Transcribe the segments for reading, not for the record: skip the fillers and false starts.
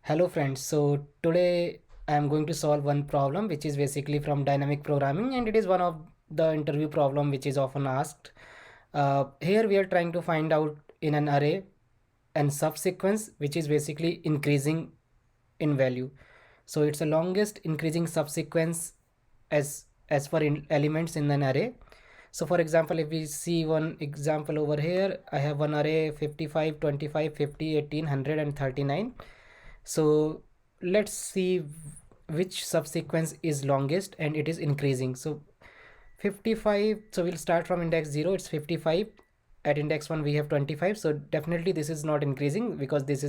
Hello friends, so today I am going to solve one problem which is basically from dynamic programming, and it is one of the interview problem which is often asked. Here we are trying to find out in an array and subsequence which is basically increasing in value. So it's the longest increasing subsequence as for elements in an array. So for example, if we see one example over here, I have one array 55, 25, 50, 18, 100 and 39. So let's see which subsequence is longest and it is increasing. So 55, so we'll start from index 0, it's 55. At index 1 we have 25, so definitely this is not increasing because this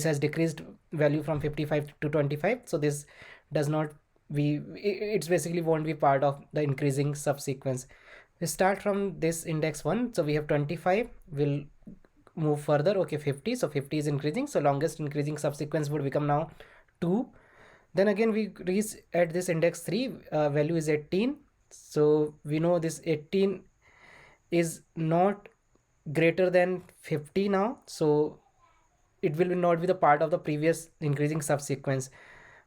has decreased value from 55 to 25, so this does not it's basically won't be part of the increasing subsequence. We start from this index 1, so we have 25, we'll move further. Okay, 50, so 50 is increasing, so longest increasing subsequence would become now 2. Then again we reach at this index 3, value is 18, so we know this 18 is not greater than 50 now, so it will not be the part of the previous increasing subsequence.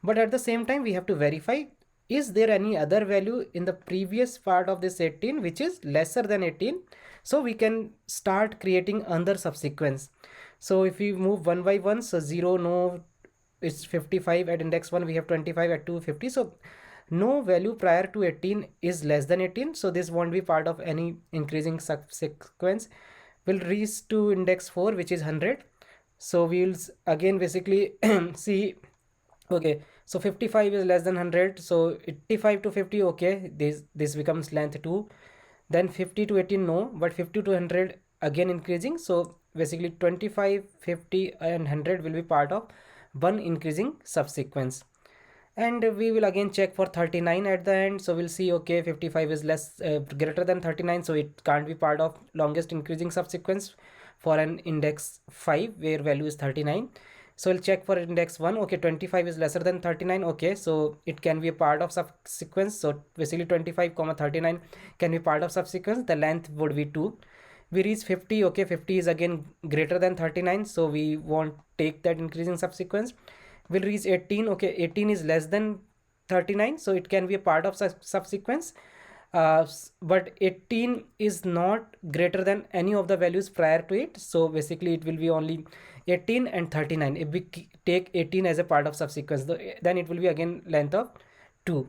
But at the same time we have to verify, is there any other value in the previous part of this 18 which is lesser than 18, so we can start creating another subsequence. So if we move one by one, so 0, no, it's 55 at index 1, we have 25 at 250, so no value prior to 18 is less than 18, so this won't be part of any increasing subsequence. We'll reach to index 4 which is 100, so we'll again basically see. Okay, so 55 is less than 100, so 85 to 50, okay, this becomes length 2. Then 50 to 18, no, but 50 to 100 again increasing, so basically 25, 50 and 100 will be part of one increasing subsequence. And we will again check for 39 at the end, so we'll see, okay, 55 is less greater than 39, so it can't be part of longest increasing subsequence for an index 5 where value is 39. So we'll check for index 1, okay, 25 is lesser than 39, okay, so it can be a part of subsequence. So basically 25 comma 39 can be part of subsequence, the length would be 2. We reach 50, okay, 50 is again greater than 39, so we won't take that increasing subsequence. We'll reach 18, okay, 18 is less than 39, so it can be a part of subsequence, but 18 is not greater than any of the values prior to it, so basically it will be only 18 and 39. If we take 18 as a part of subsequence, then it will be again length of 2.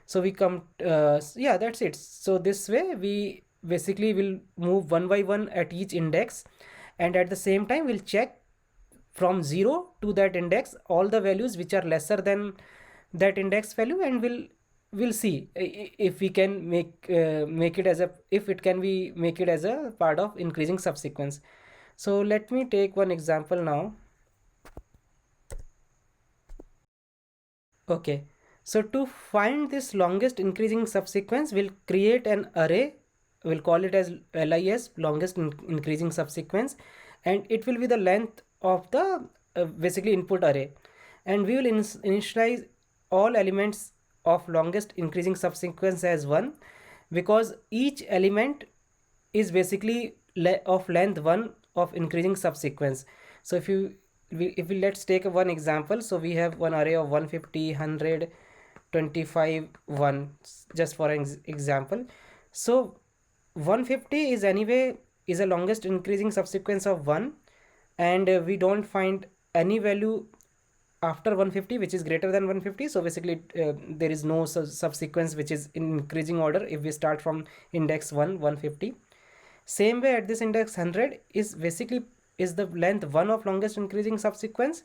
So we come yeah, that's it. So this way we basically will move one by one at each index, and at the same time we'll check from 0 to that index all the values which are lesser than that index value, and we'll see if we can make it as a, if it can be make it as a part of increasing subsequence. So let me take one example now. Okay, so to find this longest increasing subsequence, we'll create an array, we'll call it as LIS, longest increasing subsequence, and it will be the length of the basically input array, and we will initialize all elements of longest increasing subsequence as 1, because each element is basically of length 1 of increasing subsequence. So if we let's take one example, so we have one array of 150, 100, 25, 1, just for an example. So 150 is anyway is a longest increasing subsequence of 1, and we don't find any value after 150 which is greater than 150, so basically there is no subsequence which is in increasing order if we start from index 1, 150. Same way at this index 100 is basically is the length 1 of longest increasing subsequence,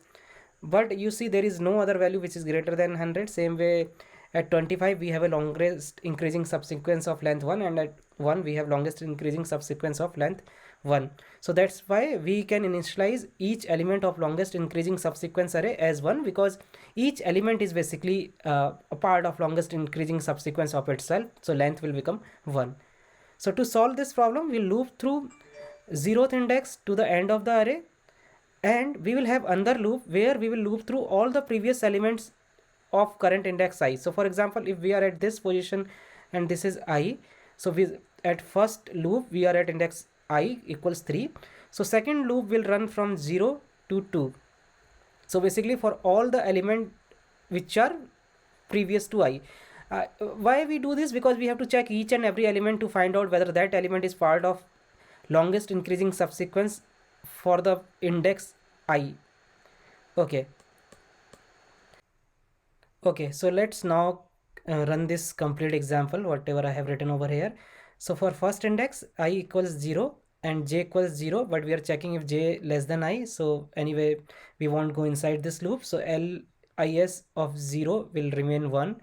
but you see there is no other value which is greater than 100. Same way at 25 we have a longest increasing subsequence of length 1, and at 1 we have longest increasing subsequence of length 1. So that's why we can initialize each element of longest increasing subsequence array as 1, because each element is basically a part of longest increasing subsequence of itself, so length will become 1. So to solve this problem, we'll loop through 0th index to the end of the array, and we will have another loop where we will loop through all the previous elements of current index I. So for example, if we are at this position and this is I, so we at first loop we are at index I equals 3. So second loop will run from 0 to 2. So basically for all the element which are previous to I. Why we do this? Because we have to check each and every element to find out whether that element is part of longest increasing subsequence for the index I. Okay. Okay, so let's now run this complete example, whatever I have written over here. So for first index, I equals 0 and j equals 0, but we are checking if j less than I. So anyway, we won't go inside this loop. So lis of 0 will remain 1.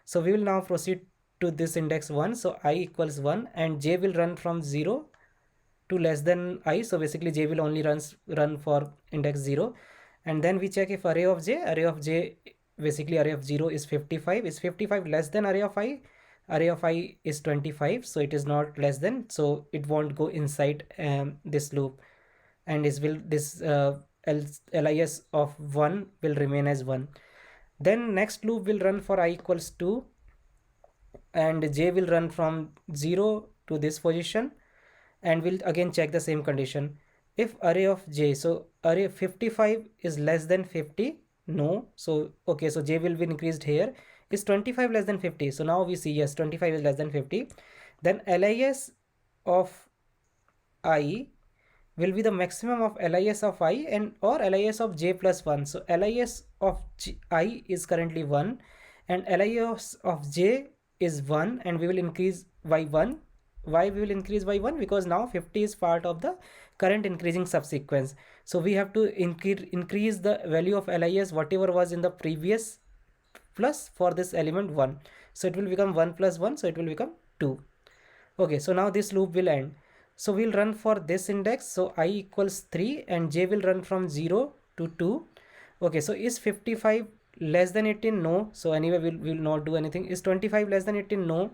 So we will now proceed to this index 1. So I equals 1 and j will run from 0 to less than I. So basically j will only run for index 0. And then we check if array of j, basically array of 0 is 55. Is 55 less than array of I? Array of I is 25, so it is not less than, so it won't go inside this loop, and this lis of 1 will remain as 1. Then next loop will run for I equals 2, and j will run from 0 to this position, and we'll again check the same condition. If array of j, so array 55 is less than 50, no. So okay, so j will be increased here. Is 25 less than 50? So now we see yes, 25 is less than 50. Then lis of I will be the maximum of lis of I and or lis of j plus 1. So lis of I is currently 1 and lis of j is 1, and we will increase by 1. Why we will increase by 1? Because now 50 is part of the current increasing subsequence. So we have to increase the value of lis whatever was in the previous plus for this element 1. So it will become 1 plus 1, so it will become 2. Okay, so now this loop will end. So we'll run for this index. So I equals 3 and j will run from 0 to 2. Okay, so is 55 less than 18? No. So anyway, we'll not do anything. Is 25 less than 18? No.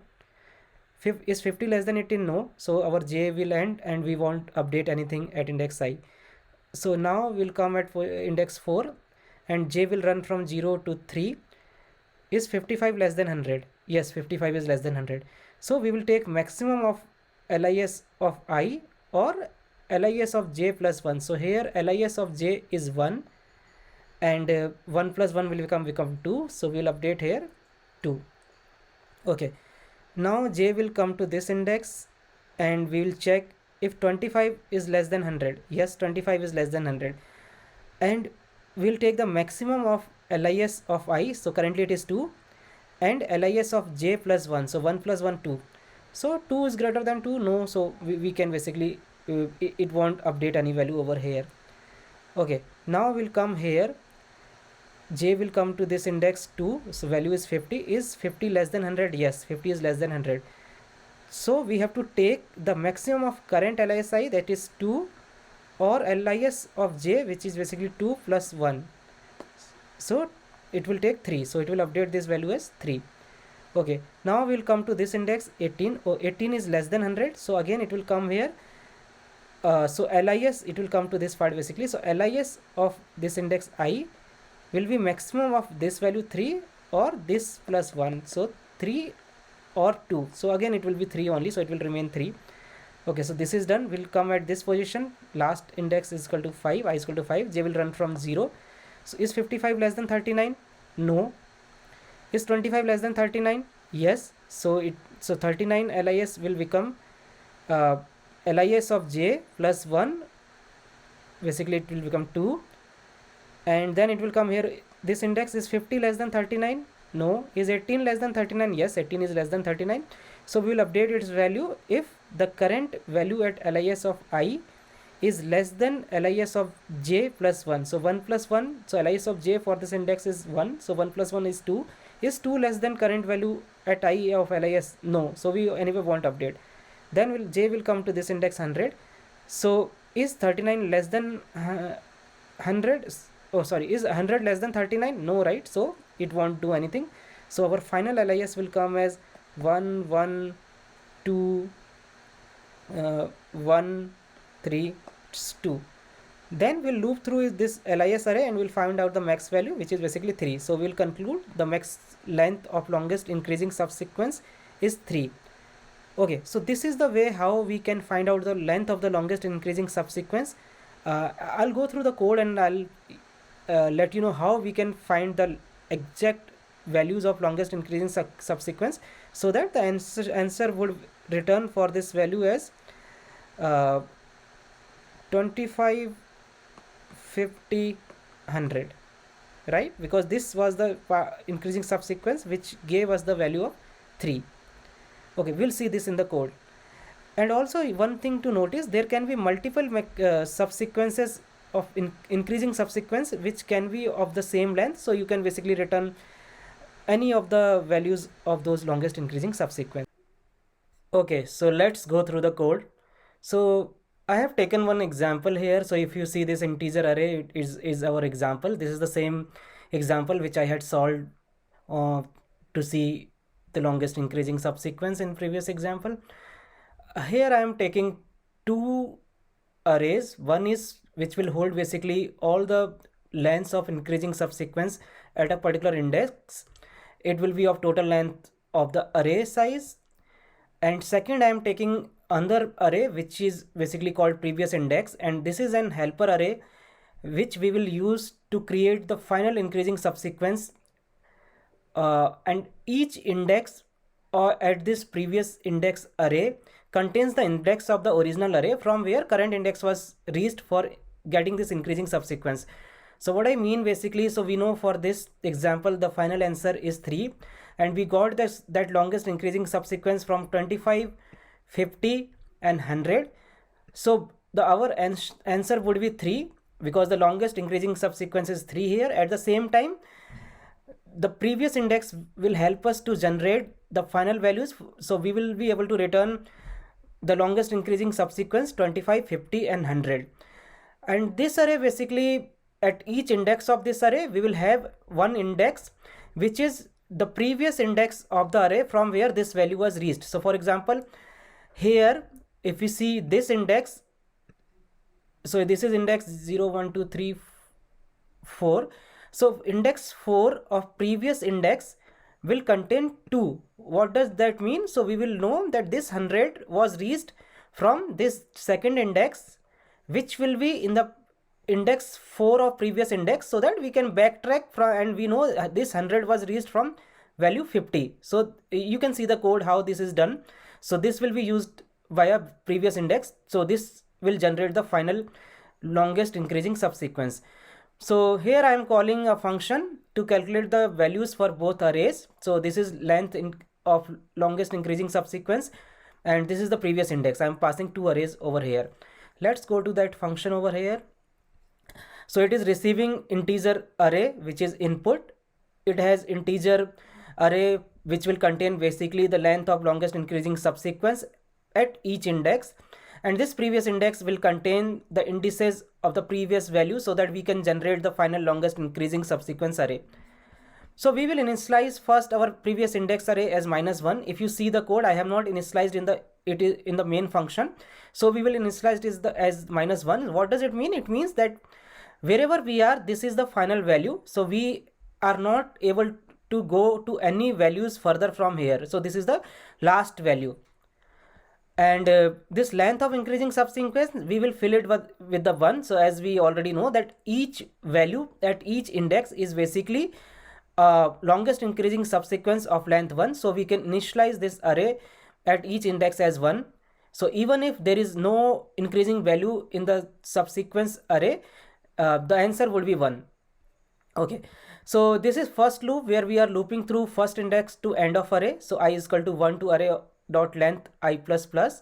Is 50 less than 18? No. So our j will end and we won't update anything at index I. So now we'll come at index 4 and j will run from 0 to 3. Is 55 less than 100? Yes, 55 is less than 100. So we will take maximum of lis of I or lis of j plus 1. So here lis of j is 1 and 1 plus 1 will become 2. So we will update here 2. Okay, now j will come to this index and we will check if 25 is less than 100. Yes, 25 is less than 100, and we'll take the maximum of lis of I. So currently it is 2 and lis of j plus 1. So 1 plus 1 2. So 2 is greater than 2? No. So we can basically it won't update any value over here. Okay, now we'll come here. J will come to this index 2. So value is 50. Is 50 less than 100? Yes, 50 is less than 100. So we have to take the maximum of current lsi, that is 2, or lis of j, which is basically 2 plus 1. So it will take 3. So it will update this value as 3. Okay, now we'll come to this index 18. 18 is less than 100. So again it will come here. So lis, it will come to this part basically. So lis of this index I will be maximum of this value 3 or this plus 1. So 3 or 2. So again it will be 3 only. So it will remain 3. Okay, so this is done. We'll come at this position. Last index is equal to 5. I is equal to 5. J will run from 0. So is 55 less than 39? No. Is 25 less than 39? Yes. So 39 lis will become lis of j plus 1. Basically it will become 2. And then it will come here. This index is 50 less than 39? No. Is 18 less than 39? Yes, 18 is less than 39. So we will update its value if the current value at lis of I is less than lis of j plus 1. So 1 plus 1. So lis of j for this index is 1. So 1 plus 1 is 2. Is 2 less than current value at I of lis? No. So we anyway won't update. Then j will come to this index 100. So is 39 less than 100? Oh sorry, is 100 less than 39? No, right? So it won't do anything. So our final lis will come as 1 1 2 1 3 2. Then we'll loop through this lis array and we'll find out the max value, which is basically 3. So we'll conclude the max length of longest increasing subsequence is 3. Okay, so this is the way how we can find out the length of the longest increasing subsequence. I'll go through the code and I'll let you know how we can find the exact values of longest increasing subsequence, so that the answer would return for this value as 25, 50, 100, right? Because this was the increasing subsequence which gave us the value of 3. Okay, we'll see this in the code. And also one thing to notice, there can be multiple subsequences of increasing subsequence which can be of the same length, so you can basically return any of the values of those longest increasing subsequence. Okay, so let's go through the code. So I have taken one example here. So if you see this integer array, it is our example. This is the same example which I had solved to see the longest increasing subsequence in previous example. Here I am taking two arrays. One is which will hold basically all the lengths of increasing subsequence at a particular index. It will be of total length of the array size. And second, I am taking another array which is basically called previous index, and this is an helper array which we will use to create the final increasing subsequence, and each index or at this previous index array contains the index of the original array from where current index was reached for getting this increasing subsequence. So what I mean basically, so we know for this example the final answer is 3, and we got this that longest increasing subsequence from 25, 50 and 100. So our answer would be 3, because the longest increasing subsequence is 3 here. At the same time, the previous index will help us to generate the final values, so we will be able to return the longest increasing subsequence 25, 50 and 100. And this array basically, at each index of this array we will have one index which is the previous index of the array from where this value was reached. So for example, here if we see this index, so this is index 0, 1, 2, 3, 4. So index 4 of previous index will contain 2. What does that mean? So we will know that this 100 was reached from this second index, which will be in the index 4 of previous index, so that we can backtrack from, and we know this 100 was reached from value 50. So you can see the code how this is done. So this will be used via previous index, so this will generate the final longest increasing subsequence. So here I am calling a function to calculate the values for both arrays. So this is length of longest increasing subsequence, and this is the previous index. I am passing two arrays over here. Let's go to that function over here. So it is receiving integer array which is input. It has integer array which will contain basically the length of longest increasing subsequence at each index, and this previous index will contain the indices of the previous value, so that we can generate the final longest increasing subsequence array. So we will initialize first our previous index array as -1. If you see the code, I have not initialized in the main function. So we will initialize this as -1. What does it mean? It means that wherever we are, this is the final value. So we are not able to go to any values further from here. So this is the last value. And this length of increasing subsequence, we will fill it with the 1. So as we already know that each value at each index is basically longest increasing subsequence of length 1. So we can initialize this array at each index as 1. So even if there is no increasing value in the subsequence array, the answer would be 1. Okay, so this is first loop where we are looping through first index to end of array. So I is equal to 1 to array dot length I plus plus,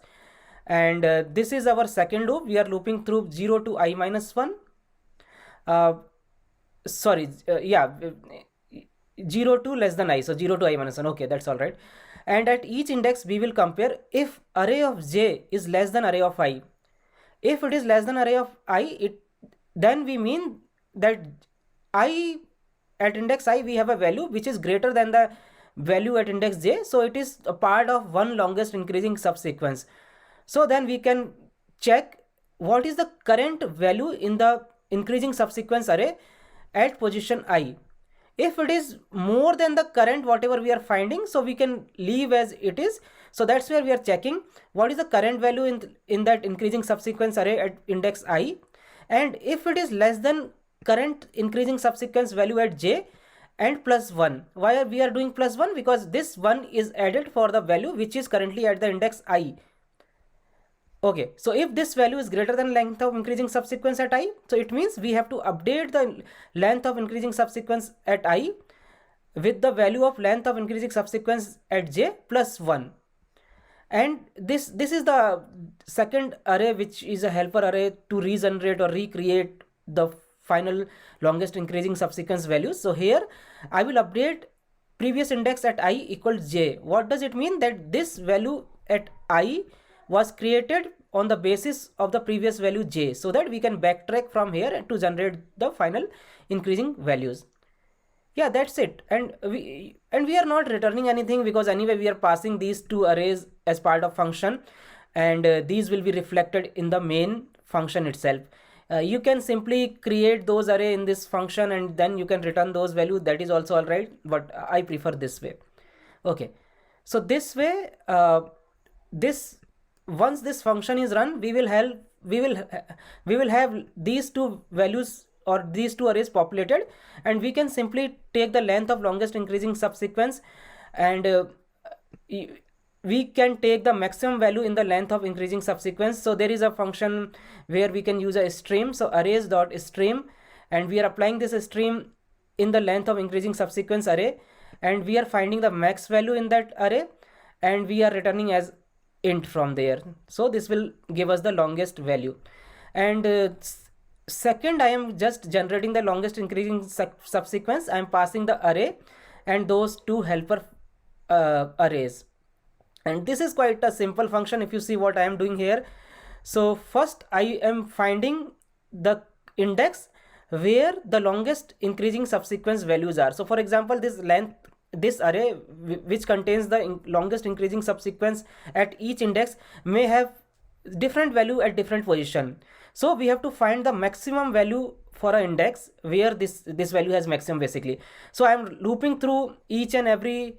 and this is our second loop. We are looping through 0 to I minus 1. Yeah, 0 to less than I, so 0 to I minus 1. Okay, that's all right. And at each index we will compare if array of j is less than array of I. If it is less than array of I, then we mean that I at index I we have a value which is greater than the value at index j, so it is a part of one longest increasing subsequence. So then we can check what is the current value in the increasing subsequence array at position I. If it is more than the current whatever we are finding, so we can leave as it is. So that's where we are checking what is the current value in that increasing subsequence array at index I, and if it is less than current increasing subsequence value at j and plus 1. Why we are doing plus 1? Because this 1 is added for the value which is currently at the index I. Okay, so if this value is greater than length of increasing subsequence at I, so it means we have to update the length of increasing subsequence at I with the value of length of increasing subsequence at j plus 1. And this is the second array, which is a helper array to regenerate or recreate the final longest increasing subsequence values. So here I will update previous index at I equals j. What does it mean? That this value at I was created on the basis of the previous value j, so that we can backtrack from here to generate the final increasing values. Yeah, that's it. And we are not returning anything, because anyway we are passing these two arrays as part of function, and these will be reflected in the main function itself. You can simply create those array in this function and then you can return those values. That is also all right, but I prefer this way. Okay, so this way, once this function is run, we will have these two values or these two arrays populated, and we can simply take the length of longest increasing subsequence, and we can take the maximum value in the length of increasing subsequence. So there is a function where we can use a stream, so arrays dot stream, and we are applying this stream in the length of increasing subsequence array, and we are finding the max value in that array, and we are returning as int from there. So this will give us the longest value. And second, I am just generating the longest increasing subsequence. I am passing the array and those two helper arrays, and this is quite a simple function if you see what I am doing here. So first I am finding the index where the longest increasing subsequence values are. So for example, this array which contains the longest increasing subsequence at each index may have different value at different position. So we have to find the maximum value for an index where this value has maximum basically. So I am looping through each and every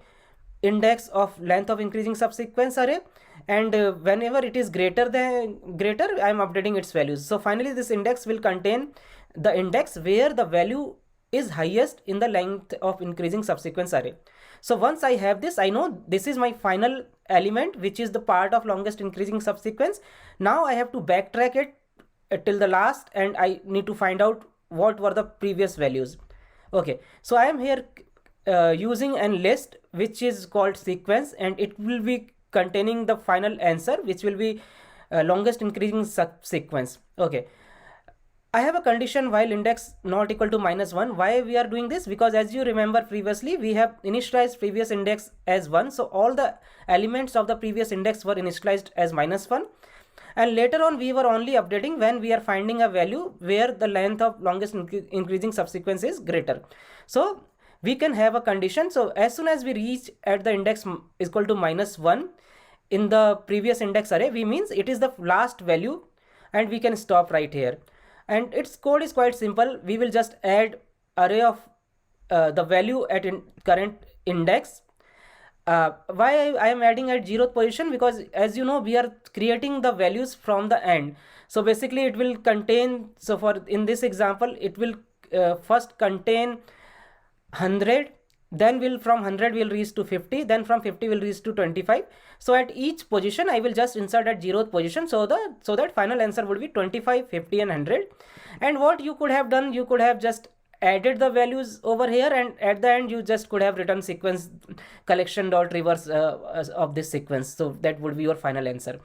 index of length of increasing subsequence array, and whenever it is greater, I am updating its values. So finally this index will contain the index where the value is highest in the length of increasing subsequence array. So once I have this, I know this is my final element, which is the part of longest increasing subsequence. Now I have to backtrack it till the last, and I need to find out what were the previous values. Okay, so I am here using an list which is called sequence, and it will be containing the final answer, which will be longest increasing subsequence. Okay, I have a condition while index not equal to -1. Why we are doing this? Because as you remember previously, we have initialized previous index as 1. So all the elements of the previous index were initialized as -1. And later on we were only updating when we are finding a value where the length of longest increasing subsequence is greater. So we can have a condition. So as soon as we reach at the index is equal to -1 in the previous index array, we means it is the last value, and we can stop right here. And its code is quite simple. We will just add array of the value at current index. Why I am adding at 0th position? Because as you know, we are creating the values from the end. So basically it will contain, so for in this example, it will first contain 100, then from 100 will reach to 50, then from 50 will reach to 25. So at each position I will just insert at 0th position, so that final answer would be 25, 50 and 100. And what you could have done, you could have just added the values over here, and at the end you just could have written sequence collection dot reverse of this sequence. So that would be your final answer.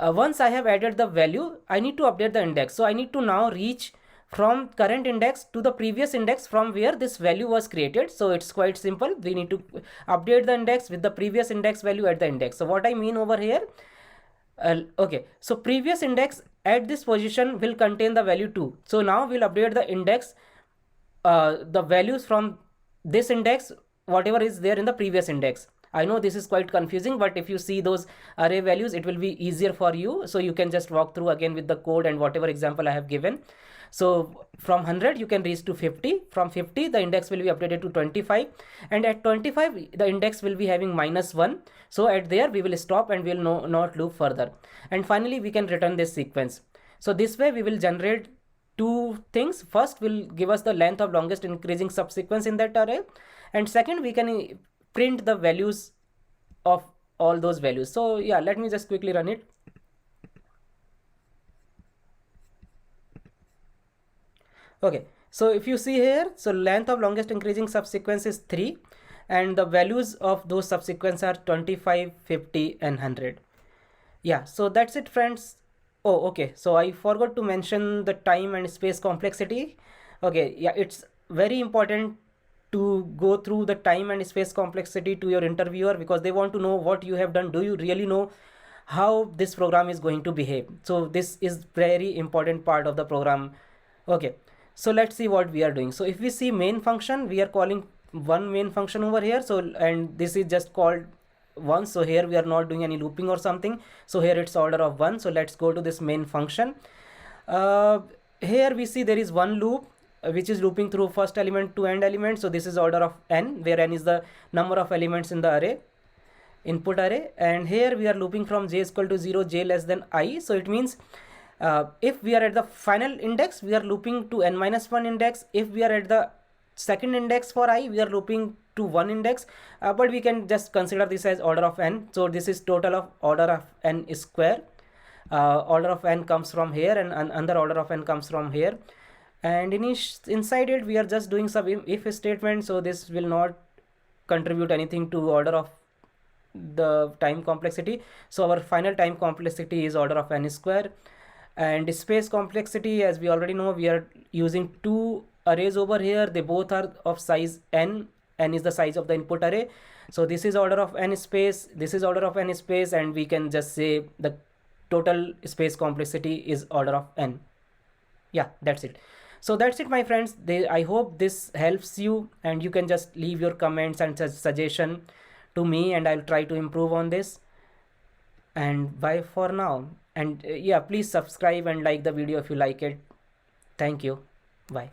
Once I have added the value, I need to update the index. So I need to now reach from current index to the previous index from where this value was created. So it's quite simple. We need to update the index with the previous index value at the index. So what I mean over here, okay, so previous index at this position will contain the value 2. So now we'll update the index, the values from this index, whatever is there in the previous index. I know this is quite confusing, but if you see those array values, it will be easier for you. So you can just walk through again with the code and whatever example I have given. So from 100 you can reach to 50. From 50 the index will be updated to 25, and at 25 the index will be having -1. So at there we will stop and we will not loop further, and finally we can return this sequence. So this way we will generate two things. First will give us the length of longest increasing subsequence in that array, and second we can print the values of all those values. So yeah, let me just quickly run it. Okay, so if you see here, so length of longest increasing subsequence is 3, and the values of those subsequence are 25, 50 and 100. Yeah, so that's it, friends. Oh, okay, so I forgot to mention the time and space complexity. Okay, yeah, it's very important to go through the time and space complexity to your interviewer, because they want to know what you have done. Do you really know how this program is going to behave? So this is very important part of the program. Okay, so let's see what we are doing. So if we see main function, we are calling one main function over here. So, and this is just called 1. So here we are not doing any looping or something. So here it's order of 1. So let's go to this main function. Here we see there is one loop which is looping through first element to end element. So this is order of n, where n is the number of elements in the array, input array. And here we are looping from j is equal to 0, j less than I. So it means if we are at the final index, we are looping to n minus 1 index. If we are at the second index for I, we are looping to 1 index, but we can just consider this as order of n. So this is total of order of n square. Order of n comes from here, and another order of n comes from here. And inside it, we are just doing some if statement. So this will not contribute anything to order of the time complexity. So our final time complexity is order of n square. And space complexity, as we already know, we are using two arrays over here. They both are of size n. N is the size of the input array. So this is order of n space, this is order of n space, and we can just say the total space complexity is order of n. Yeah, that's it. So that's it, my friends. I hope this helps you, and you can just leave your comments and suggestion to me, and I'll try to improve on this. And bye for now. And yeah, please subscribe and like the video if you like it. Thank you. Bye.